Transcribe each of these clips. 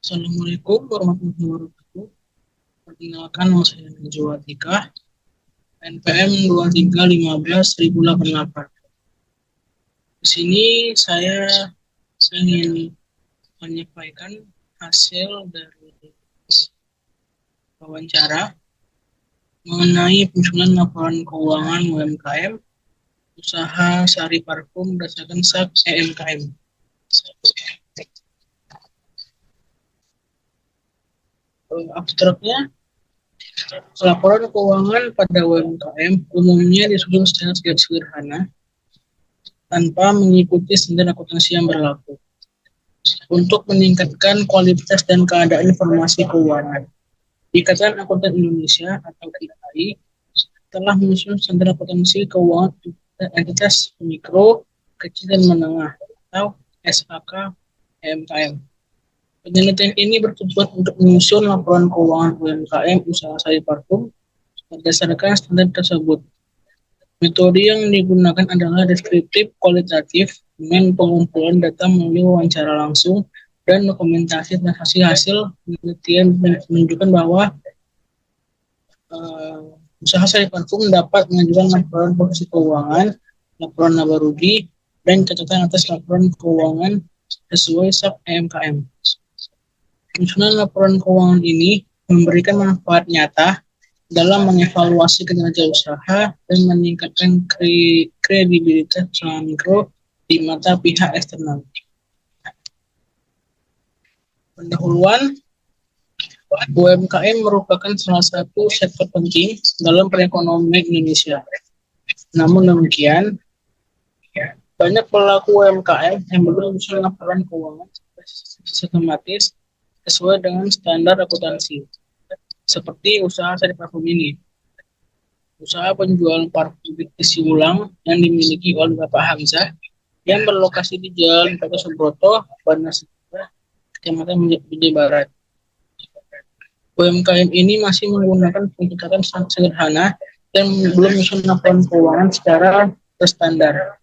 Assalamualaikum warahmatullahi wabarakatuh. Perkenalkan, nama saya Najwa Atika, NPM 2315-1088. Di sini saya ingin menyampaikan hasil dari wawancara mengenai penyusunan laporan keuangan UMKM usaha sari parfum berdasarkan SAK EMKM. Abstraknya, laporan keuangan pada UMKM umumnya disusun secara sederhana tanpa mengikuti standar akuntansi yang berlaku untuk meningkatkan kualitas dan keadaan informasi keuangan. Ikatan Akuntan Indonesia atau IAI telah menyusun standar akuntansi keuangan entitas mikro, kecil, dan menengah atau SAK EMKM. Penelitian ini bertujuan untuk menyusun laporan keuangan UMKM usaha sari parfum berdasarkan standar tersebut. Metode yang digunakan adalah deskriptif kualitatif dengan pengumpulan data melalui wawancara langsung dan dokumentasi transaksi. Hasil penelitian menunjukkan bahwa usaha sari parfum dapat mengajukan laporan posisi keuangan, laporan laba rugi, dan catatan atas laporan keuangan sesuai SAK EMKM. Penyusunan laporan keuangan ini memberikan manfaat nyata dalam mengevaluasi kinerja usaha dan meningkatkan kredibilitas usaha mikro di mata pihak eksternal. Pendahuluan, UMKM merupakan salah satu sektor penting dalam perekonomian Indonesia. Namun demikian, banyak pelaku UMKM yang belum menyusun laporan keuangan sistematis sesuai dengan standar akuntansi, seperti usaha sari parfum ini. Usaha penjualan parfum isi ulang yang dimiliki oleh Bapak Hamzah yang berlokasi di Jalan Gatot Subroto, Bandar Segara, Kecamatan Bidi Barat. UMKM ini masih menggunakan pencatatan sederhana dan belum menyusun laporan keuangan secara terstandar.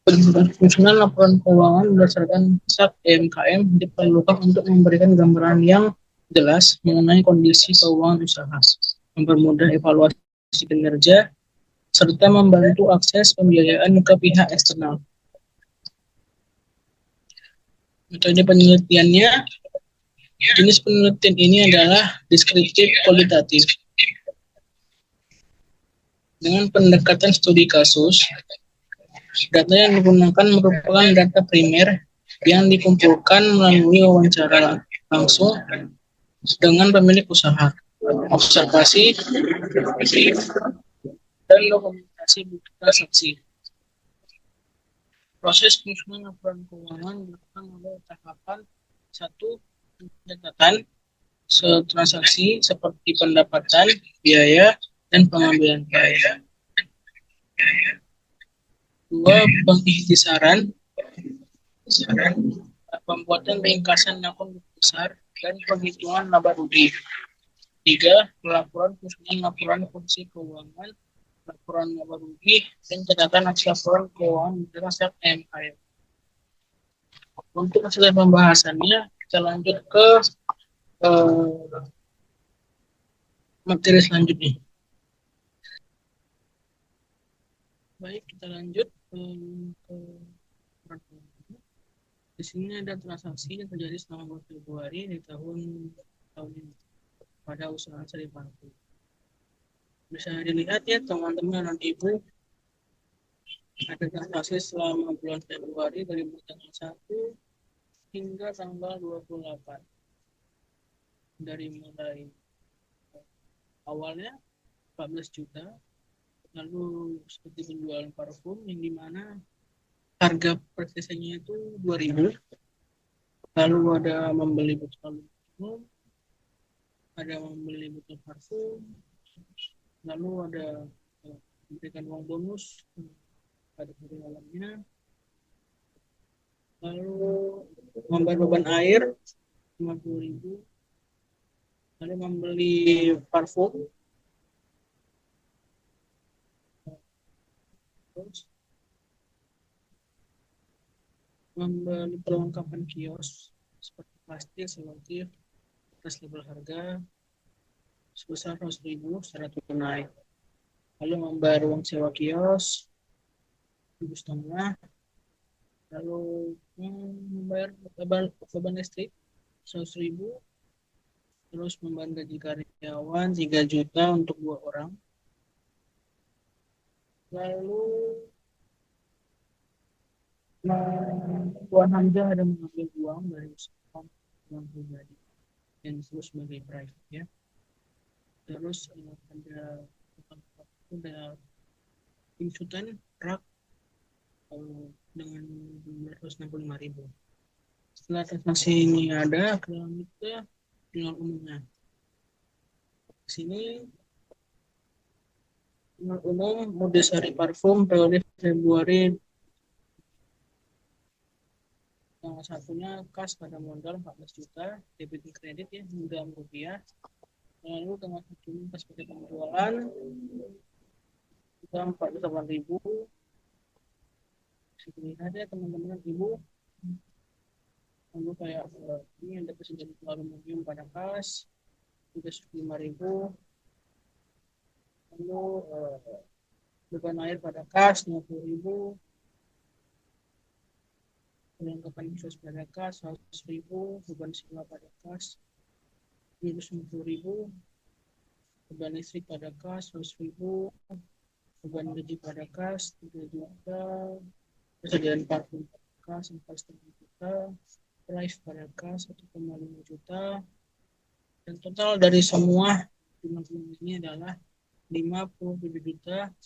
Penyusunan laporan keuangan berdasarkan SAK EMKM diperlukan untuk memberikan gambaran yang jelas mengenai kondisi keuangan usaha, mempermudah evaluasi kinerja, serta membantu akses pembiayaan ke pihak eksternal. Metode penelitiannya, jenis penelitian ini adalah deskriptif kualitatif. Dengan pendekatan studi kasus, data yang digunakan merupakan data primer yang dikumpulkan melalui wawancara langsung dengan pemilik usaha, observasi, dan dokumentasi bukti transaksi. Proses penyusunan laporan keuangan dilakukan oleh tahapan satu, pencatatan transaksi seperti pendapatan, biaya, dan pengambilan biaya. Dua, pengikhtisaran, pembuatan ringkasan akun besar, dan penghitungan laba rugi. Tiga, pelaporan penyusunan laporan fungsi keuangan, laporan laba rugi, dan catatan atas laporan keuangan dengan SAK EMKM. Untuk hasil pembahasannya, kita lanjut ke materi selanjutnya. Baik, kita lanjut ke di sini ada transaksi yang terjadi selama bulan Februari di tahun ini pada usaha sari parfum. Bisa dilihat ya teman-teman dan ibu, ada transaksi selama bulan Februari dari tanggal 1 hingga tanggal 28. Dari mulai awalnya 14 juta, lalu seperti penjualan parfum yang dimana harga persisnya itu 2.000, lalu ada membeli botol minum, ada membeli botol parfum, lalu ada memberikan uang bonus pada hari malamnya, lalu membayar beban air 50.000, lalu membeli parfum, terus membeli perlengkapan kios seperti plastik, selotip, atas label harga sebesar 100.000 secara tunai. Lalu membayar uang sewa kios 1.500, lalu membayar beban listrik 100.000, terus membayar gaji karyawan 3 juta untuk 2 orang. Lalu Tuan Hamzah ada mengambil uang dari uang pribadi yang disebut sebagai private ya. Terus ada insutan rak dengan 265.000. Setelah transaksi ini ada, kita tinggal umumnya. Di sini tinggal umum mode sari parfum periode Februari. Yang satunya kas pada modal 14 juta, debit kredit ya, Rp. Lalu tengah satunya kas pada penjualan kita 48.000. Segini aja teman-teman ibu. Lalu kayak ini ada presiden aluminium pada kas 35.000. Lalu beban air pada kas 50.000. Perlengkapan khusus pada kas 100.000. Beban sewa pada kas 50.000. Beban listrik pada kas 100.000. Beban gaji pada kas 3 juta. Persediaan parfum pada kas 4,5 juta. Live pada kas 1,5 juta. Dan total dari semua jumlah ini adalah 57.100.000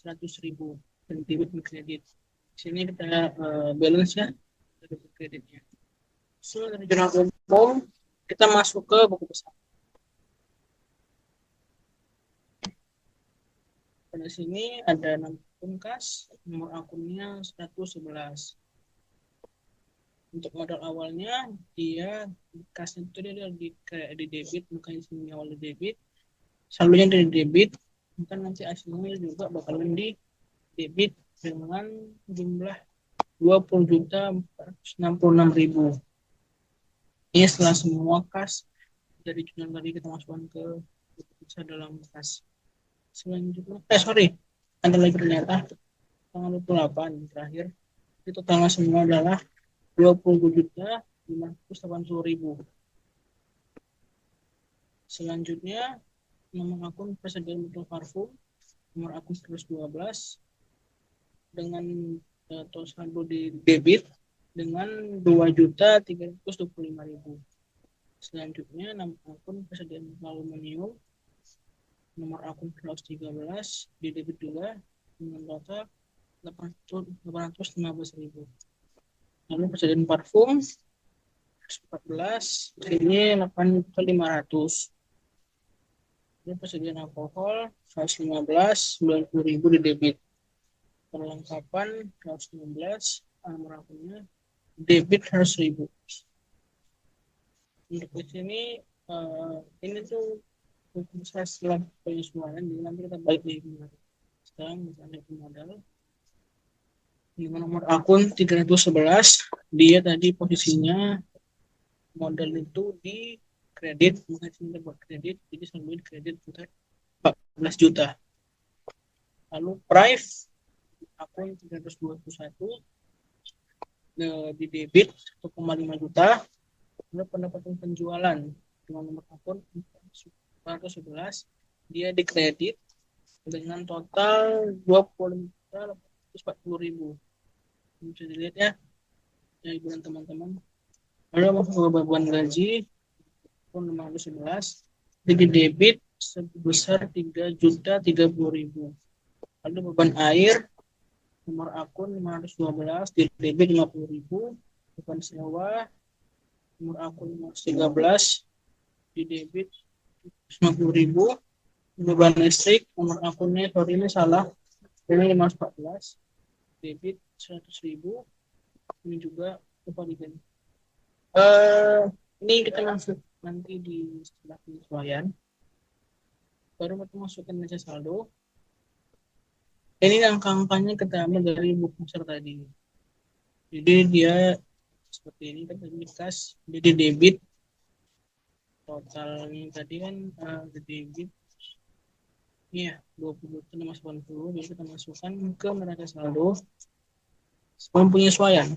dan debit kredit. Di sini kita balance ya debit kreditnya. So dari jurnal umum kita masuk ke buku besar. Pada sini ada 6 akun kas, nomor akunnya 111. Untuk modal awalnya dia kasnya itu dia di debit, bukan sini awal di debit, saldonya dari debit, maka nanti hasilnya juga bakalan di debit dengan jumlah 20.466.000. Ini setelah semua kas dari jurnal tadi kita masukkan ke bisa dalam kas. Selanjutnya, ada lagi ternyata tanggal 28 terakhir itu totalnya semua adalah 20.580.000. Selanjutnya nomor akun persediaan botol parfum nomor akun 112 dengan total saldo di debit dengan 2.325.000. Selanjutnya nomor akun persediaan aluminium nomor akun 113 di debit juga dengan total 815.000. Lalu persediaan parfum 14 ini 8.500. Ini persediaan alkohol 115 90.000 di debit. Perlengkapan 116 nomor akunnya debit 100.000. Untuk di sini ini tuh saya setelah penyesuaian, jadi nanti kita balik lagi kemarin. Sekarang misalnya ke modal nomor akun 311 dia tadi posisinya modal itu di kredit, bukan sini buat kredit, jadi sambil kredit sekitar 14 juta. Lalu price akun 321 di debit 1,5 juta. Lalu pendapatan penjualan dengan nomor akun 411 dia di kredit dengan total 20.840.000. Bisa dilihat ya dari bulan teman-teman. Lalu masuk ke beban gaji akun 511 di debit sebesar 3.030.000. Lalu beban air nomor akun 512 di debit 50.000. Beban sewa nomor akun 513 di debit 50.000. Beban listrik nomor akunnya ini salah, ini 514 debit 100.000. Ini juga lupa diganti. Ini kita masuk nanti di setelah penyesuaian baru kita masukkan neraca saldo. Ini angka-angkanya kita ambil dari buku besar tadi, jadi dia seperti ini kan tadi kas jadi debit, totalnya tadi kan debit ya 20 juta 80, jadi kita masukkan ke neraca saldo sebelum penyesuaian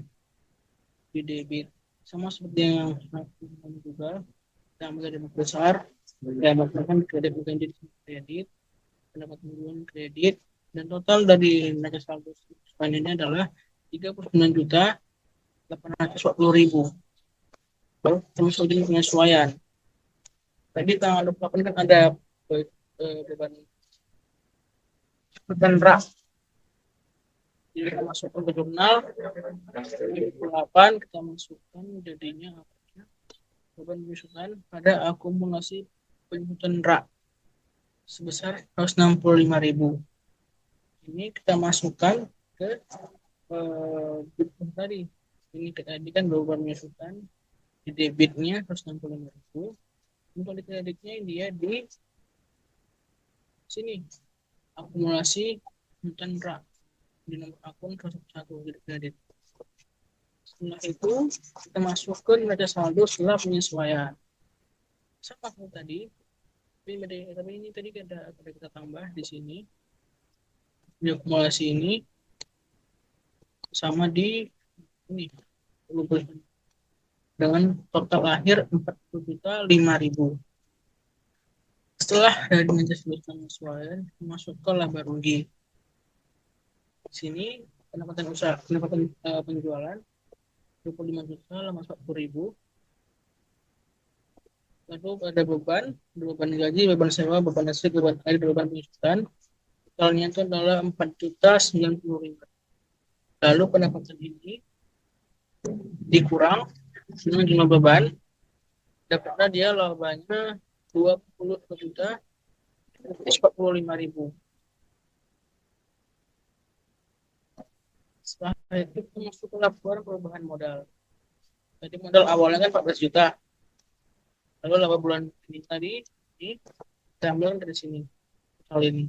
di debit, sama seperti yang juga kita ambil dari besar ya, melakukan kredit bukan jadi kredit, pendapat penjualan kredit, dan total dari neraca saldo selanjutnya adalah 39.840.000. Baru termasuk di penyesuaian. Tadi tanggal 28 kan ada beban rak. Jadi kita masukkan ke jurnal 28, kita masukkan jadinya beban penyusutan pada akumulasi penyusutan rak sebesar 165.000. Ini kita masukkan ke tadi. Ini tadi kan beban penyusutan di debitnya 165.000. Untuk di kreditnya dia di sini akumulasi penyusutan rak di nomor akun 101 di kredit. Setelah itu kita masukkan neraca saldo setelah penyesuaian. Sama seperti tadi, tapi ini tadi ada kita tambah di sini di akumulasi ini sama di ini dengan total akhir 40.005.000. Setelah dari neraca saldo penyesuaian masuk ke laba rugi. Di sini pendapatan usaha, pendapatan penjualan 25.840.000. Lalu ada beban gaji, beban sewa, beban listrik, beban air, beban penyusutan. Totalnya itu adalah 4.090.000. Lalu pendapatan ini dikurang dengan jumlah beban, dapatnya dia labanya 21.145.000. Setelah itu kita masuk ke laporan perubahan modal. Jadi modal awalnya kan 14 juta. Lalu laba bulan ini tadi kita ambil dari sini soal ini.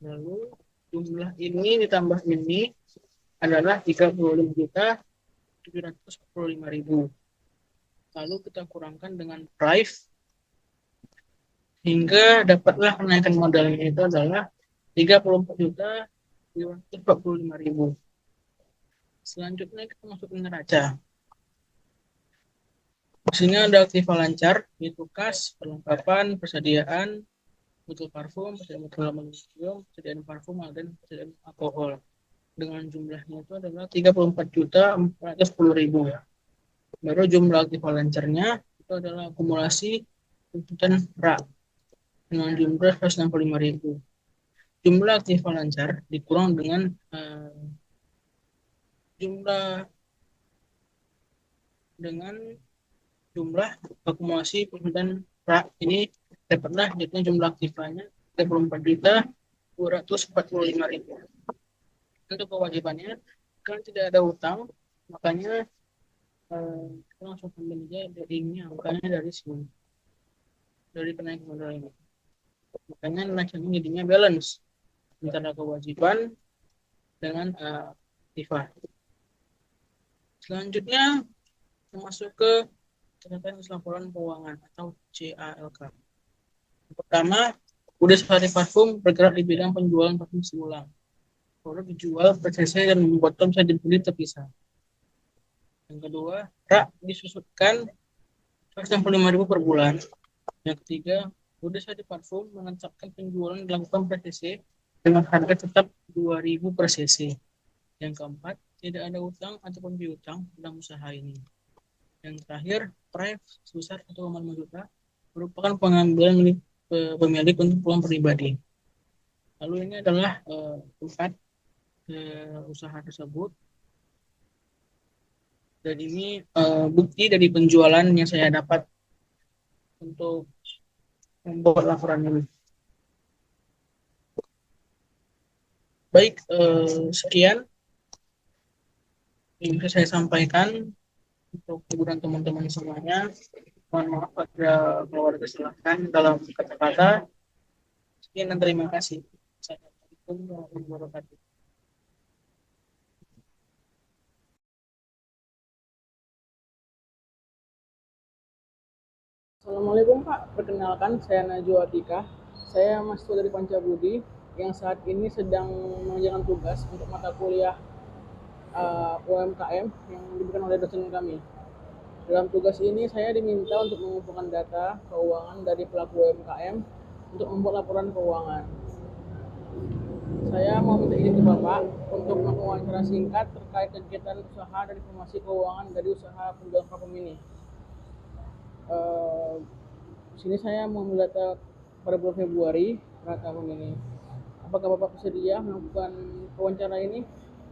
Lalu jumlah ini ditambah ini adalah 35.745.000. Lalu kita kurangkan dengan price hingga dapatlah kenaikan modalnya itu adalah 34.745.000. Selanjutnya kita masuk ke neraca. Di sini ada aktiva lancar, yaitu kas, perlengkapan, persediaan botol parfum, persediaan botol aluminium, persediaan parfum, dan persediaan alkohol. Dengan jumlahnya itu adalah 34.410.000. Baru jumlah aktiva lancarnya itu adalah akumulasi tuntutan rak dengan jumlah 165.000. Jumlah aktiva lancar dikurang dengan jumlah akumulasi tuntutan rak ini dapatlah jadinya jumlah aktifanya 34.245.000. Untuk kewajibannya kan tidak ada utang, makanya kita langsung ambil aja dari ini angkanya dari sini, dari kenaikan modal ini. Makanya neraca ini jadinya balance antara kewajiban dengan aktiva. Selanjutnya kita masuk ke catatan laporan keuangan atau CALK. Pertama, Udes Sari Parfum bergerak di bidang penjualan parfum siulang. Produk dijual per cc dan botol bisa dibeli terpisah. Yang kedua, rak disusutkan 165.000 per bulan. Yang ketiga, Udes Sari Parfum menetapkan penjualan dilakukan per cc dengan harga tetap 2.000 per cc. Yang keempat, tidak ada utang ataupun piutang dalam usaha ini. Yang terakhir, price sebesar 1,5 juta merupakan pengambilan milik pemilik untuk pulang pribadi. Lalu ini adalah tempat usaha tersebut, dan ini bukti dari penjualan yang saya dapat untuk membuat laporan ini. Baik, sekian yang bisa saya sampaikan untuk hiburan teman-teman semuanya. Mohon maaf pada keluarga silahkan dalam kata-kata. Sekian dan terima kasih. Assalamualaikum warahmatullahi wabarakatuh. Assalamualaikum Pak, perkenalkan saya Najwa Atika. Saya mahasiswa dari Pancabudi yang saat ini sedang mengerjakan tugas untuk mata kuliah UMKM yang diberikan oleh dosen kami. Dalam tugas ini saya diminta untuk mengumpulkan data keuangan dari pelaku UMKM untuk membuat laporan keuangan. Saya mau minta izin ke Bapak untuk melakukan wawancara singkat terkait kegiatan usaha dan informasi keuangan dari usaha penjualan vakum ini. Eh, Di sini saya mau mendata pada bulan Februari tahun ini. Apakah Bapak bersedia melakukan wawancara ini?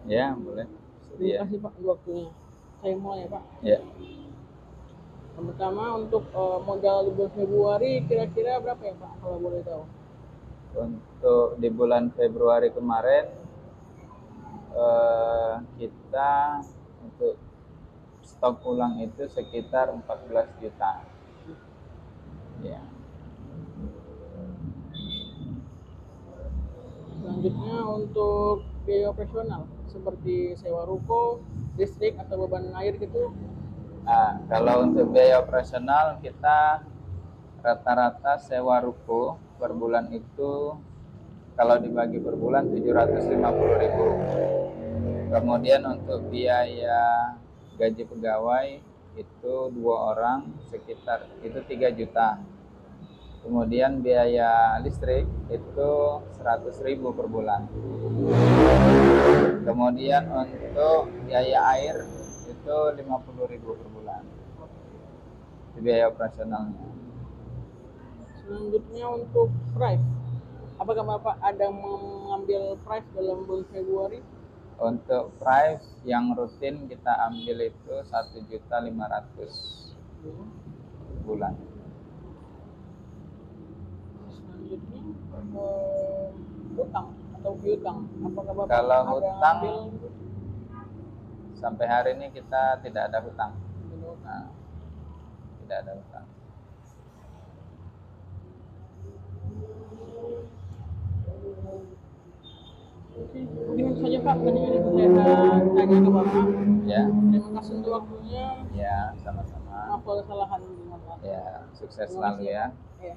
Ya, boleh. Terima kasih Pak untuk waktunya. Saya mulai ya Pak. Ya, Yang pertama untuk modal di bulan Februari kira-kira berapa ya Pak kalau boleh tahu? untuk di bulan Februari kemarin kita untuk stok ulang itu sekitar 14 juta. Ya, Selanjutnya untuk biaya operasional seperti sewa ruko, listrik atau beban air gitu. nah, kalau untuk biaya operasional kita rata-rata sewa ruko per bulan itu kalau dibagi per bulan 750.000. Kemudian untuk biaya gaji pegawai itu 2 orang sekitar itu 3 juta. Kemudian biaya listrik itu 100.000 per bulan. Kemudian untuk biaya air itu 50.000 per bulan. Itu biaya operasionalnya. Selanjutnya untuk price. Apakah Bapak ada mengambil price dalam bulan Februari? Untuk price yang rutin kita ambil itu 1.500.000 per bulan. Selanjutnya utang atau piutang. Apakah Bapak Kalau ada hutang ngambil sampai hari ini kita tidak ada hutang. utang? Nah, tidak ada hutang. Oke, mungkin itu saja Pak pertanyaan yang saya tanya ke Bapak. Ya, Terima kasih untuk waktunya. ya, sama-sama. Maaf kalau kesalahan. Ya, sukses Terima selalu kasih ya. Pak. Ya.